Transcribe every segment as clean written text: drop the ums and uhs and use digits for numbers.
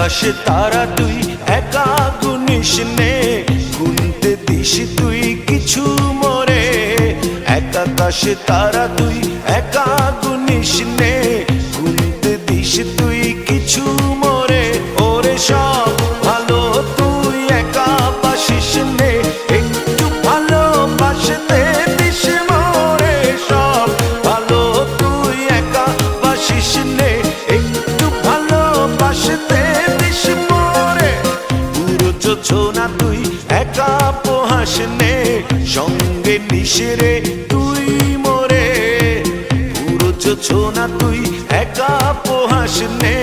আকাশে তারা তুই একা গুনিস নে, গুনতে দিস তুই কিছু মোরে। এক আকাশে তারা তুই একা গুনিস নে, গুনতে দিস তুই কিছু মোরে। ওরে সব ভালো তুই একা বাসিস নে, একটু ভালোবাসতে দিস মোরে। সব ভালো তুই একা বাসিস নে, একটু ভালোবাসতে দিস মোরে। পুরো যোছনা তুই একা পোহাস নে, সঙ্গে নিস রে তুই মোরে। পুরো যোছনা তুই একা পোহাস নে,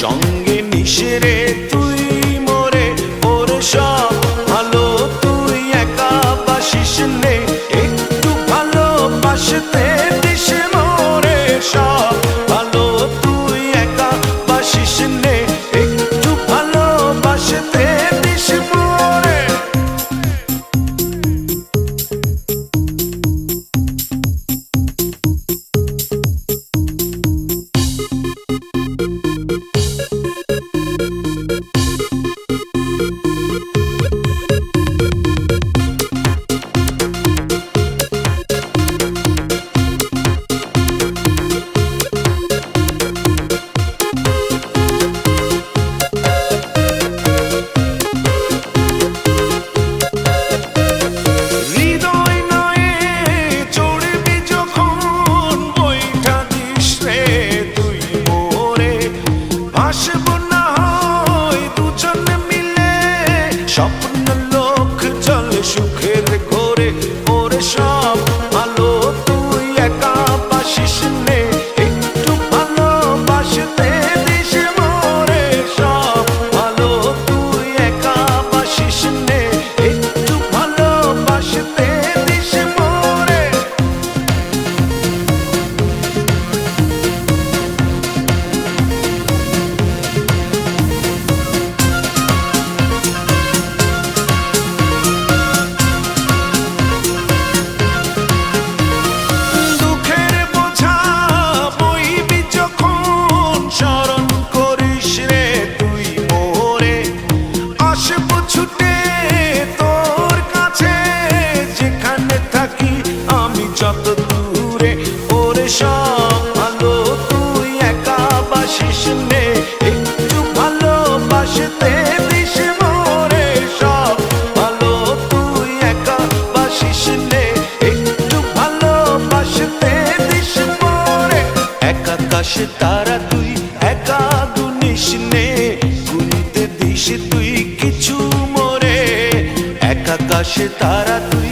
সঙ্গে নিস রে তুই মোরে। ওরে সব ভালো তুই একা বাসিস নে, একটু ভালোবাসতে দিস মোরে। সব ভালো তুই একা বাসিস নে, একটু ভালোবাসতে দিস মোরে। স্বপ্ন লোক চলে সুখের ঘরে। ওরে সব ভালো তুই একা বাসিস নে, একটু ভালোবাসতে দিস মোরে। সব ভালো তুই একা বাসিস নে, একটু ভালোবাসতে দিস মোরে। যত দূরে ওরে সব ভালো তুই একা বাসিস নে, একটু ভালোবাসতে দিস মোরে। সব ভালো তুই একা বাসিস নে, একটু ভালোবাসতে দিস মোরে। এক আকাশে তারা তুই একা গুনিস নে, গুনতে দিস তুই কিছু মোরে। এক আকাশে তারা তুই